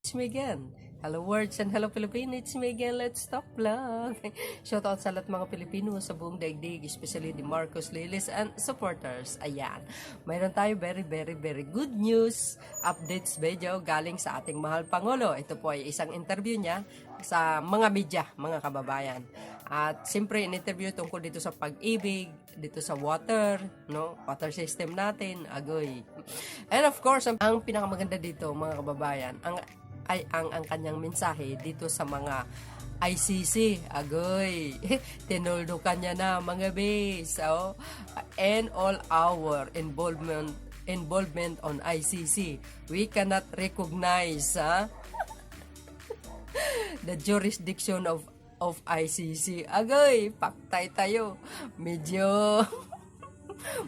It's me again. Hello words and hello Philippines, it's me again, let's talk vlog. Shoutout sa lahat mga Pilipino sa buong daigdig, especially the Marcos Lilis and supporters. Ayan, mayroon tayo very good news, updates video galing sa ating mahal Pangulo. Ito po ay isang interview niya sa mga media, mga kababayan. At siyempre in-interview tungkol dito sa pag-ibig, dito sa water, no? Water system natin, agoy. And of course, ang pinakamaganda dito mga kababayan, ang kanyang mensahe dito sa mga Icc.Agoy. Tinuldokan niya na mga base. Oh, and all our involvement on ICC. We cannot recognize the jurisdiction of ICC. Agoy, paktay tayo. Medyo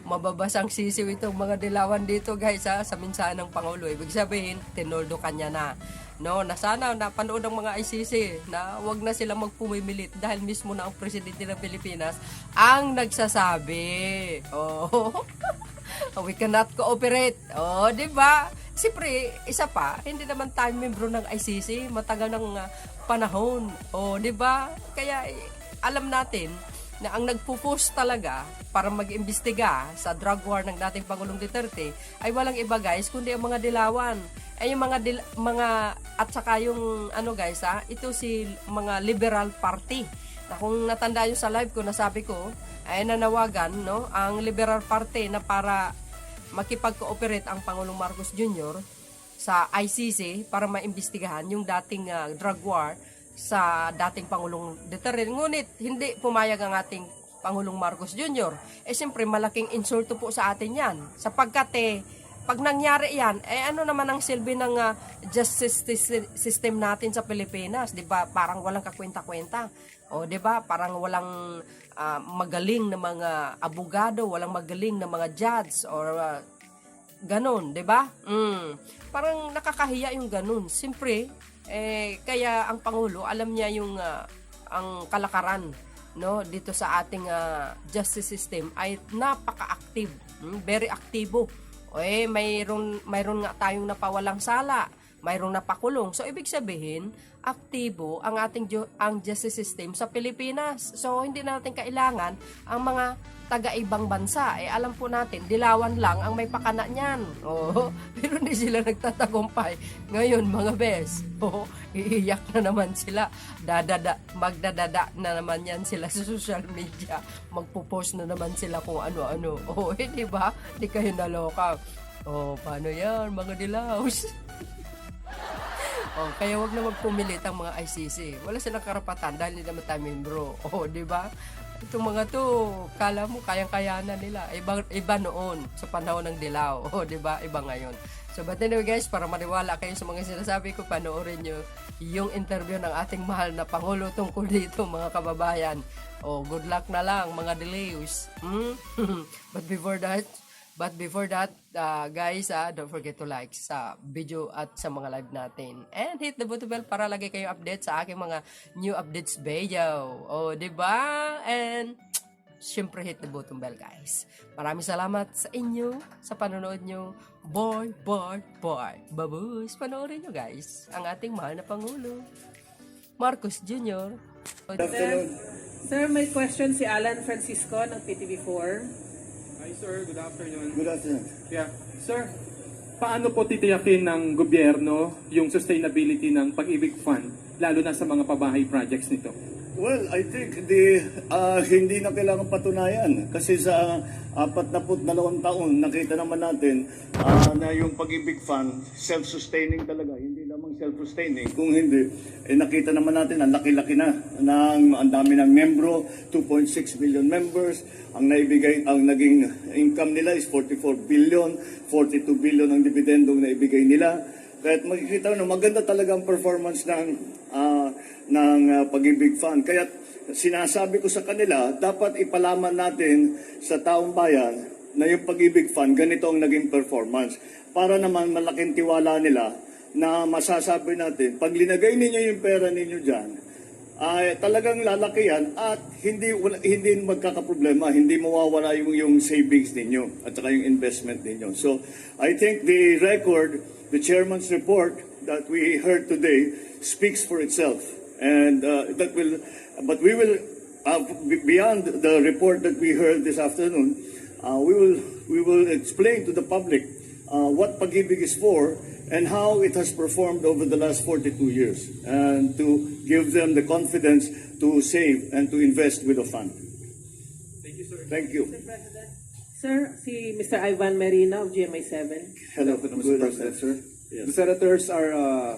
mababasang sisiw itong mga dilawan dito guys sa mensahe ng Pangulo. Ibig sabihin, tinuldokan niya na. No, na sana napanood ng mga ICC na wag na sila magpumimilit dahil mismo na ang presidente ng Pilipinas ang nagsasabi. Oh, we cannot cooperate. Oh, di ba? Siyempre, isa pa, hindi naman tayo membro ng ICC, matagal ng panahon. Oh, di ba? Kaya alam natin na ang nagpo-push talaga para mag-imbestiga sa drug war ng dating Pangulong Duterte ay walang iba guys kundi ang mga dilawan. Ay yung mga at saka yung ano guys ito si mga Liberal Party. Na kung natanda nyo sa live ko nasabi ko ay nanawagan no ang Liberal Party na para makipag-cooperate ang Pangulong Marcos Jr. sa ICC para maimbestigahan yung dating drug war sa dating Pangulong Duterte. Ngunit hindi pumayag ang ating Pangulong Marcos Jr. Siyempre malaking insulto po sa atin yan sapagkat pag nangyari yan, ano naman ang silbi ng justice system natin sa Pilipinas? 'Di ba? Parang walang kakwenta-kwenta. O 'di ba? Parang walang magaling na mga abogado, walang magaling na mga judge or ganun, 'di ba? Parang nakakahiya yung ganun. Siyempre, kaya ang Pangulo, alam niya yung ang kalakaran no dito sa ating justice system ay napaka-active, very aktibo. Mayroon nga tayong napawalang sala, mayroong napakulong. So ibig sabihin, aktibo ang justice system sa Pilipinas. So hindi natin kailangan ang mga taga-ibang bansa. Alam po natin, dilawan lang ang may pakana niyan. Oh, pero hindi sila nagtatagumpay. Ngayon, mga bes, iiyak na naman sila. Magdadada na naman yan sila sa social media. Magpo-post na naman sila kung ano-ano. Di ba? Di kayo naloka. Paano yan, mga dilaws? Kaya wag na magpumilit ang mga ICC. Wala silang karapatan dahil hindi naman tayo membro. Di ba? Itong mga to, kala mo kayang-kaya na nila. Iba noon sa panahon ng dilaw. Di ba? Iba ngayon. So, but anyway guys, para maniwala kayo sa mga sinasabi ko, panoorin nyo yung interview ng ating mahal na Pangulo tungkol dito, mga kababayan. Good luck na lang, mga Diliwes. But before that, guys, don't forget to like sa video at sa mga live natin. And hit the button bell para lagi kayo update sa aking mga new updates video. Diba? And, syempre hit the button bell, guys. Maraming salamat sa inyo, sa panonood nyo. Boy. Babus, panoorin nyo, guys. Ang ating mahal na Pangulo, Marcos Jr. Sir, may question si Alan Francisco ng PTV4. Hi sir, good afternoon. Good afternoon. Yeah. Sir, paano po titiyakin ng gobyerno yung sustainability ng Pag-ibig Fund, lalo na sa mga pabahay projects nito? Well, I think hindi na kailangan patunayan kasi sa 42 taon nakita naman natin na yung Pag-ibig Fund self-sustaining talaga, hindi lamang self-sustaining. Kung hindi, nakita naman natin ang laki-laki na ang dami ng membro, 2.6 million members, ang naging income nila is 44 billion, 42 billion ang dividendong naibigay nila. Kahit makikita na maganda talaga ang performance ng Pag-ibig Fund. Kaya sinasabi ko sa kanila, dapat ipalaman natin sa taong bayan na yung Pag-ibig Fund, ganito ang naging performance. Para naman malaking tiwala nila na masasabi natin, pag linagay ninyo yung pera ninyo dyan, ay talagang lalaki yan at hindi magkakaproblema, hindi mawawala yung savings ninyo at saka yung investment ninyo. So, I think the chairman's report that we heard today speaks for itself, and but we will, beyond the report that we heard this afternoon, we will explain to the public what Pag-ibig is for and how it has performed over the last 42 years, and to give them the confidence to save and to invest with a fund. Thank you, sir. Thank you. Mr. President. Sir, si Mr. Ivan Marina of GMA7. Hello, Mr. President, sir. Yes. The senators are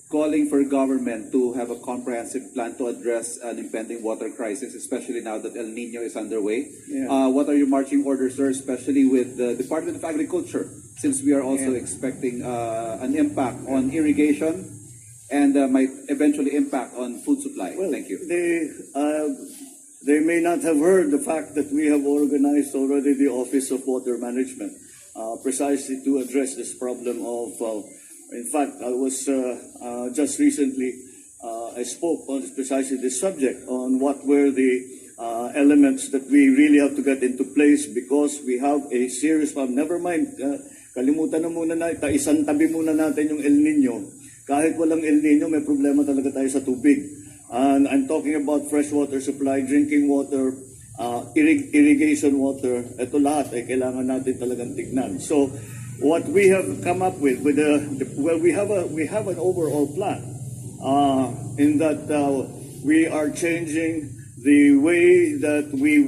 calling for government to have a comprehensive plan to address an impending water crisis, especially now that El Nino is underway. Yeah. What are your marching orders, sir, especially with the Department of Agriculture, since we are also expecting an impact on irrigation and might eventually impact on food supply? Well, Thank you. They may not have heard the fact that we have organized already the Office of Water Management, precisely to address this problem of, in fact, I was just recently, I spoke on precisely this subject, on what were the elements that we really have to get into place, because we have a serious problem. Never mind, kalimutan na muna natin, isang tabi muna natin yung El Nino. Kahit walang El Nino, may problema talaga tayo sa tubig. And I'm talking about fresh water supply, drinking water, irrigation water. Ito lahat ay kailangan natin talagang tignan. So what we have come up with we have an overall plan in that we are changing the way that we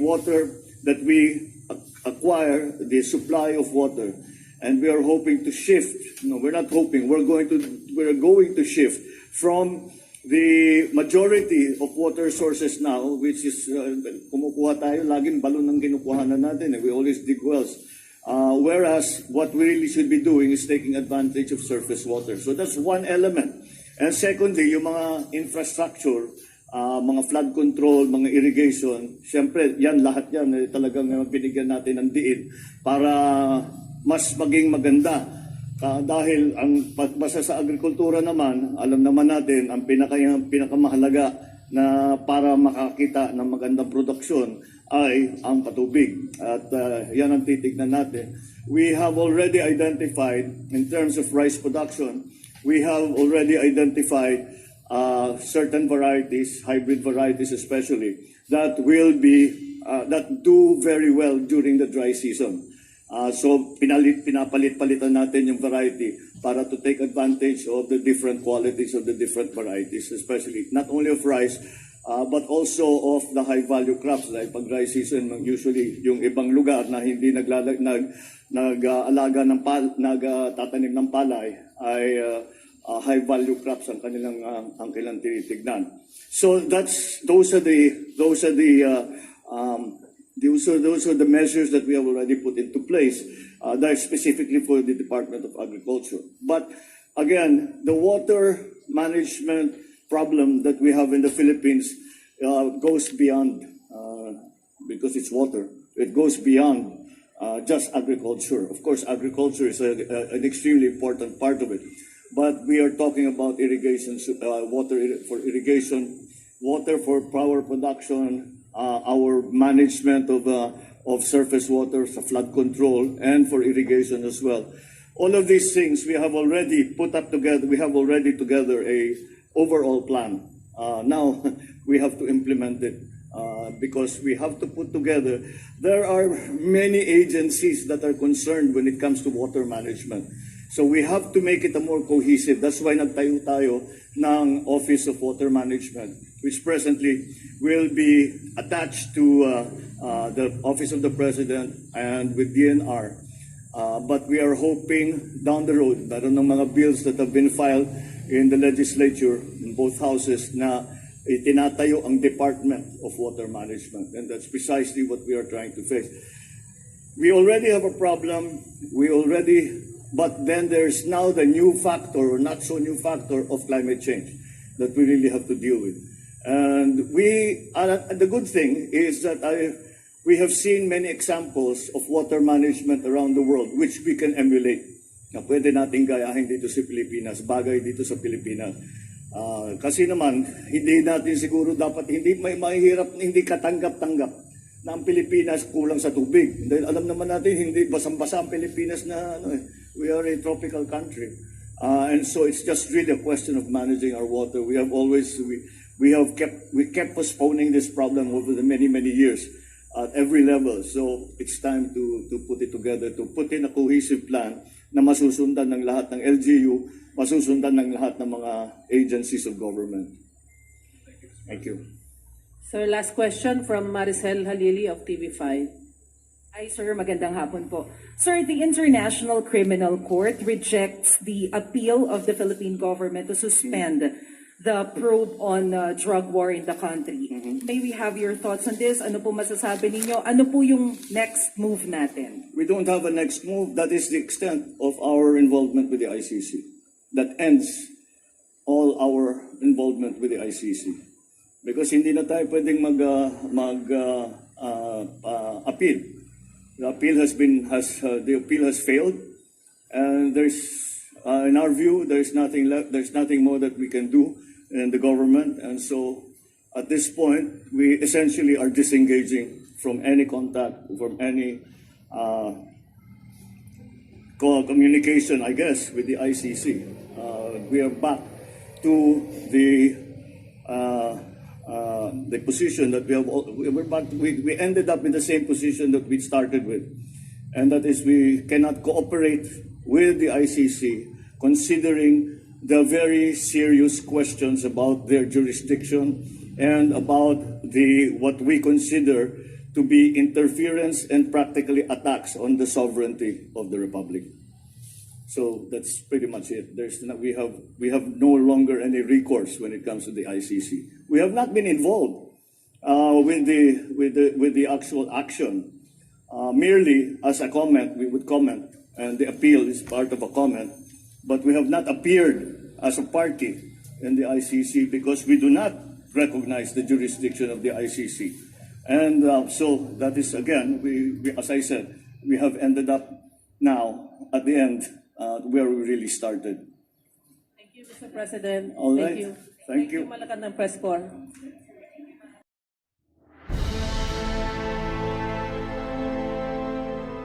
acquire the supply of water, and we are hoping to shift. No, we're not hoping. We're going to shift from the majority of water sources now, which is kumukuha tayo, laging balon ang kinukuhanan natin. We always dig wells. Whereas what we really should be doing is taking advantage of surface water. So that's one element. And secondly, yung mga infrastructure, mga flood control, mga irrigation, syempre, lahat yan talagang binigyan natin ng diin para mas maging maganda. Dahil ang pagbasa sa agrikultura naman, alam naman natin, ang pinakamahalaga na para makakita ng magandang produksyon ay ang patubig. At yan ang titignan natin. We have already identified, in terms of rice production, we have already identified certain varieties, hybrid varieties especially, that do very well during the dry season. So pinapalit-palitan natin yung variety para to take advantage of the different qualities of the different varieties, especially not only of rice, but also of the high-value crops. Like pag dry season, usually yung ibang lugar na hindi nag-aalaga ng nagtatanim ng palay ay high-value crops ang kanilang tinitignan. So those are the measures that we have already put into place that are specifically for the Department of Agriculture. But again, the water management problem that we have in the Philippines goes beyond, because it's water, it goes beyond just agriculture. Of course, agriculture is an extremely important part of it. But we are talking about irrigation, water for irrigation, water for power production, our management of surface water, flood control, and for irrigation as well. All of these things we have already put up together. We have already together a overall plan. Now we have to implement it because we have to put together. There are many agencies that are concerned when it comes to water management. So we have to make it a more cohesive. That's why nagtayo tayo ng Office of Water Management, which presently will be attached to the Office of the President and with DNR. But we are hoping down the road, meron ng mga bills that have been filed in the legislature, in both houses, na itinatayo ang Department of Water Management. And that's precisely what we are trying to face. We already have a problem. But then there's now the new factor, or not so new factor, of climate change that we really have to deal with. And the good thing is that we have seen many examples of water management around the world which we can emulate. Na pwede nating gayahin dito sa Pilipinas, bagay dito sa Pilipinas. Kasi naman, hindi natin siguro dapat, hindi katanggap-tanggap na ang Pilipinas kulang sa tubig. Dahil alam naman natin, hindi basang-basa ang Pilipinas na we are a tropical country. And so it's just really a question of managing our water. We kept postponing this problem over the many years at every level. So it's time to put it together, to put in a cohesive plan na masusundan ng lahat ng LGU, masusundan ng lahat ng mga agencies of government. Thank you. Sir, last question from Maricel Halili of TV5. Hi, sir. Magandang hapon po. Sir, the International Criminal Court rejects the appeal of the Philippine government to suspend the probe on drug war in the country. May we have your thoughts on this? Ano po masasabi ninyo? Ano po yung next move natin? We don't have a next move. That is the extent of our involvement with the ICC. That ends all our involvement with the ICC. Because hindi na tayo pwedeng appeal. The appeal has failed, and in our view, there's nothing left. There's nothing more that we can do in the government, and so at this point, we essentially are disengaging from any contact, from any communication, I guess, with the ICC. We are back to the position that we ended up in the same position that we started with, and that is we cannot cooperate with the ICC considering the very serious questions about their jurisdiction and about what we consider to be interference and practically attacks on the sovereignty of the Republic. So that's pretty much it. We have no longer any recourse when it comes to the ICC. We have not been involved with the actual action. Merely as a comment, we would comment, and the appeal is part of a comment. But we have not appeared as a party in the ICC because we do not recognize the jurisdiction of the ICC. And so that is, again, we, as I said, we have ended up now at the end where we really started. Thank you, Mr. President. All right. Thank you. Thank you. Malacan ng press corps.